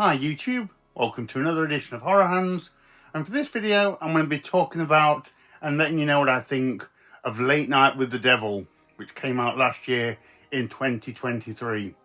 Hi YouTube, welcome to another edition of Horror Hands, and for this video I'm going to be talking about and letting you know what I think of Late Night with the Devil, which came out last year in 2023.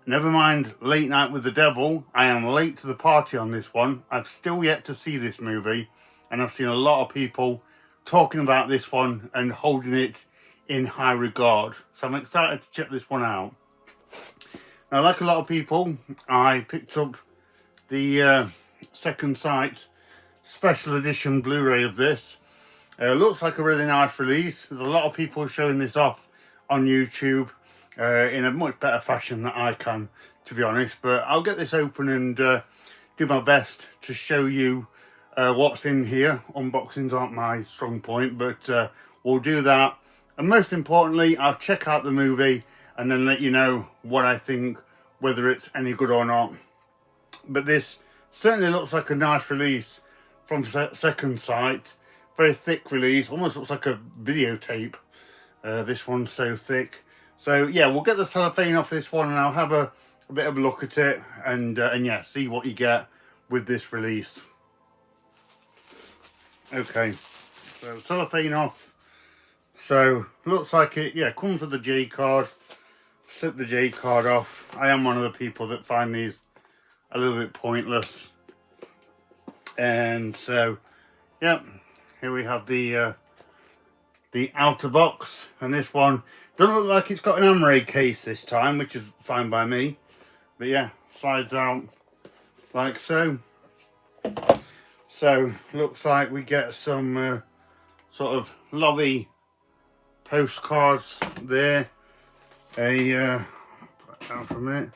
Never mind Late Night with the Devil, I am late to the party on this one. I've still yet to see this movie, and I've seen a lot of people talking about this one and holding it in high regard, so I'm excited to check this one out. Now, like a lot of people, I picked up the Second Sight special edition Blu-ray of this. Looks like a really nice release. There's a lot of people showing this off on YouTube in a much better fashion than I can, to be honest. But I'll get this open and do my best to show you what's in here. Unboxings aren't my strong point, but we'll do that. And most importantly, I'll check out the movie and then let you know what I think, whether it's any good or not. But this certainly looks like a nice release from Second Sight. Very thick release, almost looks like a videotape. This one's so thick. So yeah, we'll get the cellophane off this one and I'll have a bit of a look at it and yeah, see what you get with this release. Okay, so cellophane off. So looks like it, yeah, comes with the J card. Slip the J card off. I am one of the people that find these a little bit pointless. And so, yep, here we have the outer box. And this one doesn't look like it's got an Amaray case this time, which is fine by me. But yeah, slides out like so. So, looks like we get some sort of lobby postcards there. Put that down for a minute.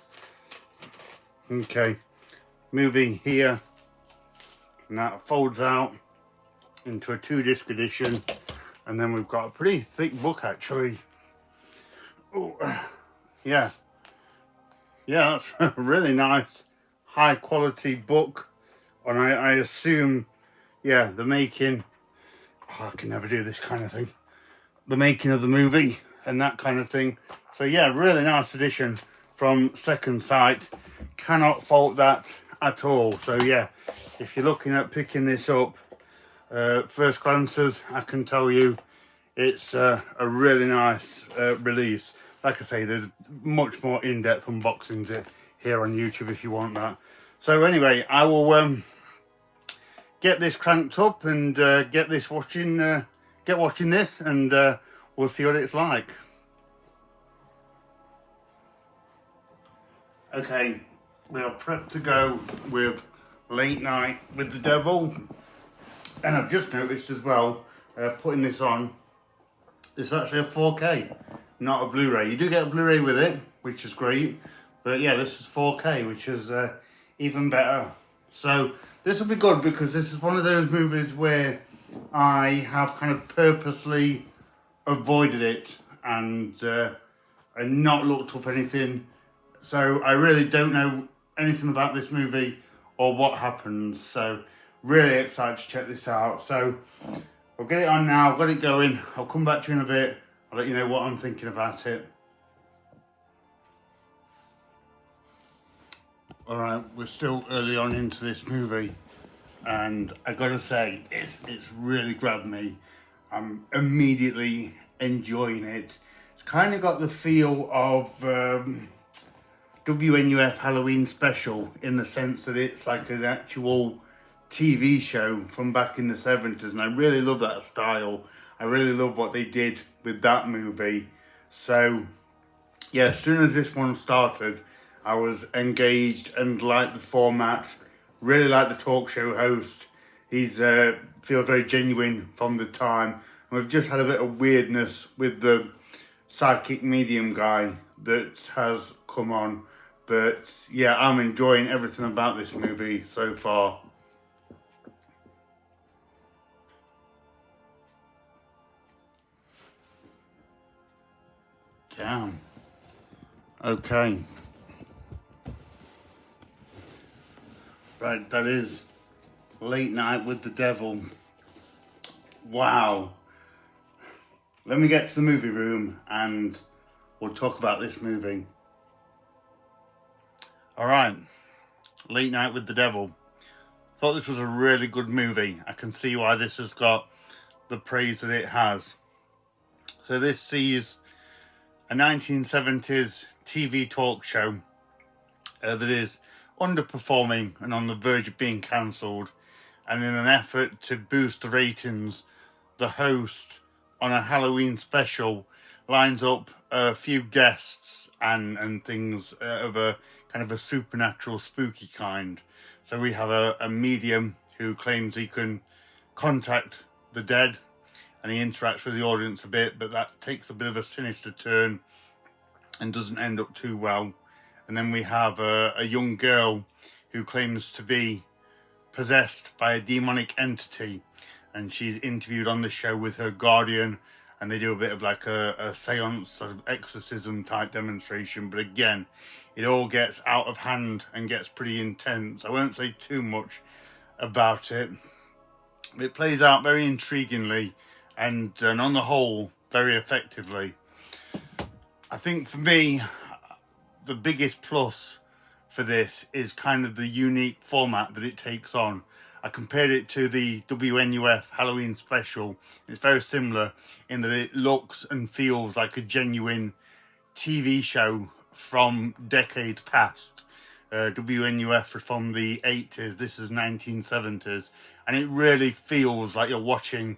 Okay, movie here, and that folds out into a 2-disc edition, and then we've got a pretty thick book actually. Oh, yeah, that's a really nice, high quality book, and I assume, yeah, the making. Oh, I can never do this kind of thing. The making of the movie and that kind of thing. So yeah, really nice edition from Second Sight. Cannot fault that at all. So yeah, if you're looking at picking this up, first glances, I can tell you it's a really nice release. Like I say, there's much more in-depth unboxings here on YouTube if you want that. So anyway, I will get this cranked up and get watching this, and we'll see what it's like. Okay, we are prepped to go with Late Night with the Devil. And I've just noticed as well, putting this on, it's actually a 4K, not a Blu-ray. You do get a Blu-ray with it, which is great. But yeah, this is 4K, which is even better. So this will be good because this is one of those movies where I have kind of purposely avoided it and not looked up anything. So I really don't know anything about this movie or what happens. So really excited to check this out. So I'll get it on now, got it going. I'll come back to you in a bit. I'll let you know what I'm thinking about it. Alright, we're still early on into this movie, and I gotta say, it's really grabbed me. I'm immediately enjoying it. It's kind of got the feel of WNUF Halloween Special, in the sense that it's like an actual TV show from back in the 70s, and I really love that style. I really love what they did with that movie. So yeah, as soon as this one started, I was engaged and liked the format, really liked the talk show host. He's feels very genuine from the time, and we've just had a bit of weirdness with the psychic medium guy that has come on. But yeah, I'm enjoying everything about this movie so far. Damn. Okay. Right, that is Late Night with the Devil. Wow. Let me get to the movie room and we'll talk about this movie. Alright, Late Night with the Devil. Thought this was a really good movie. I can see why this has got the praise that it has. So this sees a 1970s TV talk show that is underperforming and on the verge of being cancelled. And in an effort to boost the ratings, the host, on a Halloween special, lines up a few guests and things of a kind of a supernatural, spooky kind. So we have a medium who claims he can contact the dead, and he interacts with the audience a bit, but that takes a bit of a sinister turn and doesn't end up too well. And then we have a young girl who claims to be possessed by a demonic entity, and she's interviewed on the show with her guardian, and they do a bit of like a seance, sort of exorcism type demonstration. But again, it all gets out of hand and gets pretty intense. I won't say too much about it. It plays out very intriguingly and on the whole, very effectively. I think for me, the biggest plus for this is kind of the unique format that it takes on. I compared it to the WNUF Halloween special. It's very similar in that it looks and feels like a genuine TV show from decades past. WNUF was from the 80s, this is 1970s, and it really feels like you're watching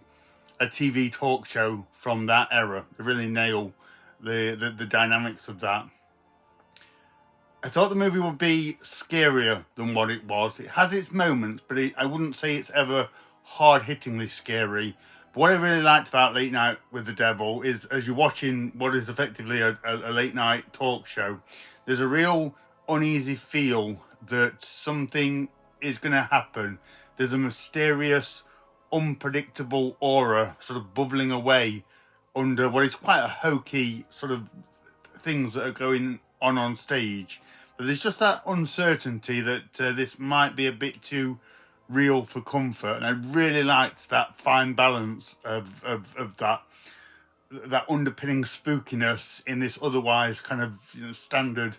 a TV talk show from that era. They really nail the dynamics of that. I thought the movie would be scarier than what it was. It has its moments, but I wouldn't say it's ever hard-hittingly scary. But what I really liked about Late Night with the Devil is, as you're watching what is effectively a late night talk show, there's a real uneasy feel that something is going to happen. There's a mysterious, unpredictable aura sort of bubbling away under what is quite a hokey sort of things that are going on stage. But there's just that uncertainty that this might be a bit too real for comfort, and I really liked that fine balance of that underpinning spookiness in this otherwise kind of standard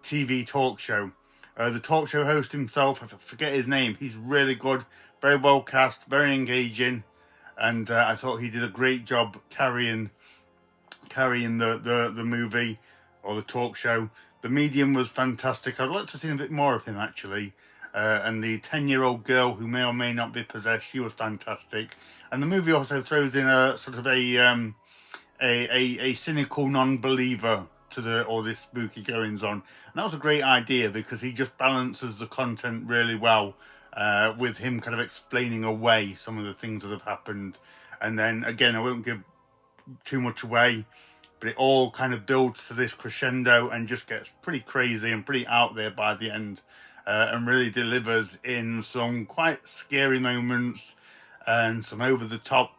TV talk show. The talk show host himself, I forget his name, he's really good, very well cast, very engaging, and I thought he did a great job carrying the movie or the talk show. The medium was fantastic. I'd like to see a bit more of him actually. And the 10-year-old girl who may or may not be possessed, she was fantastic. And the movie also throws in a sort of a cynical non-believer to all this spooky goings on. And that was a great idea because he just balances the content really well, with him kind of explaining away some of the things that have happened. And then again, I won't give too much away, but it all kind of builds to this crescendo and just gets pretty crazy and pretty out there by the end, and really delivers in some quite scary moments and some over-the-top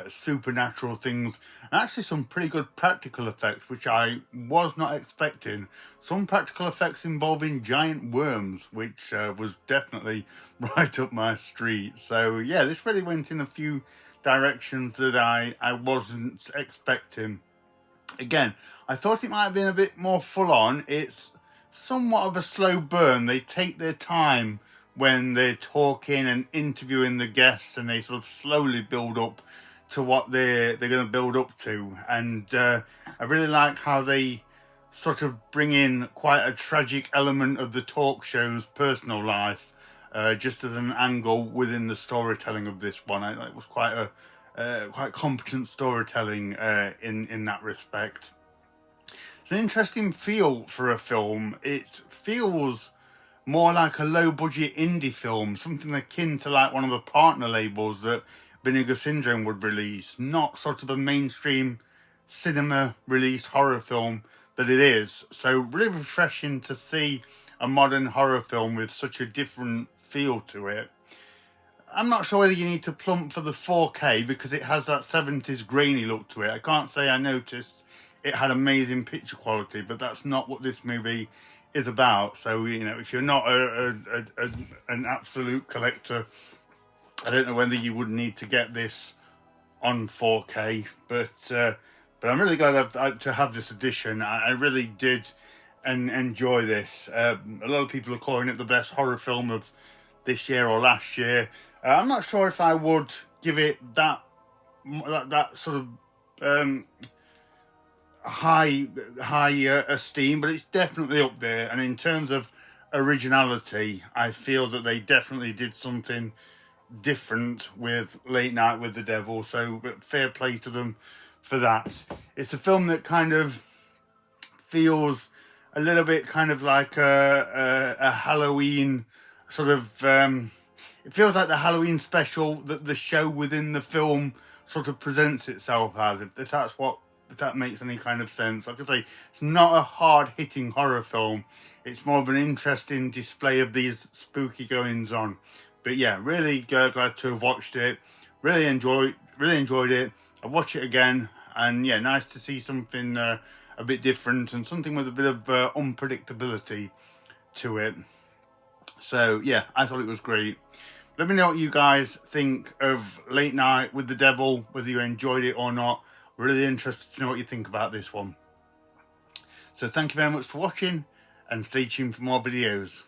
supernatural things, and actually some pretty good practical effects, which I was not expecting. Some practical effects involving giant worms, which was definitely right up my street. So yeah, this really went in a few directions that I wasn't expecting. Again, I thought it might have been a bit more full on. It's somewhat of a slow burn. They take their time when they're talking and interviewing the guests, and they sort of slowly build up to what they're going to build up to. And I really like how they sort of bring in quite a tragic element of the talk show's personal life, just as an angle within the storytelling of this one. It was quite competent storytelling in that respect. It's an interesting feel for a film. It feels more like a low-budget indie film, something akin to like one of the partner labels that Vinegar Syndrome would release, not sort of a mainstream cinema release horror film that it is. So really refreshing to see a modern horror film with such a different feel to it. I'm not sure whether you need to plump for the 4K because it has that 70s grainy look to it. I can't say I noticed it had amazing picture quality, but that's not what this movie is about. So, if you're not an absolute collector, I don't know whether you would need to get this on 4K, but I'm really glad to have this edition. I really did and enjoy this. A lot of people are calling it the best horror film of this year or last year. I'm not sure if I would give it that sort of high esteem, but it's definitely up there. And in terms of originality, I feel that they definitely did something different with Late Night with the Devil, so fair play to them for that. It's a film that kind of feels a little bit kind of like a Halloween sort of it feels like the Halloween special that the show within the film sort of presents itself as, if that makes any kind of sense. Like I say, it's not a hard-hitting horror film. It's more of an interesting display of these spooky goings on. But yeah, really glad to have watched it. Really enjoyed it. I'll watch it again, and yeah, nice to see something a bit different and something with a bit of unpredictability to it. So yeah, I thought it was great. Let me know what you guys think of Late Night with the Devil, whether you enjoyed it or not. Really interested to know what you think about this one. So thank you very much for watching, and stay tuned for more videos.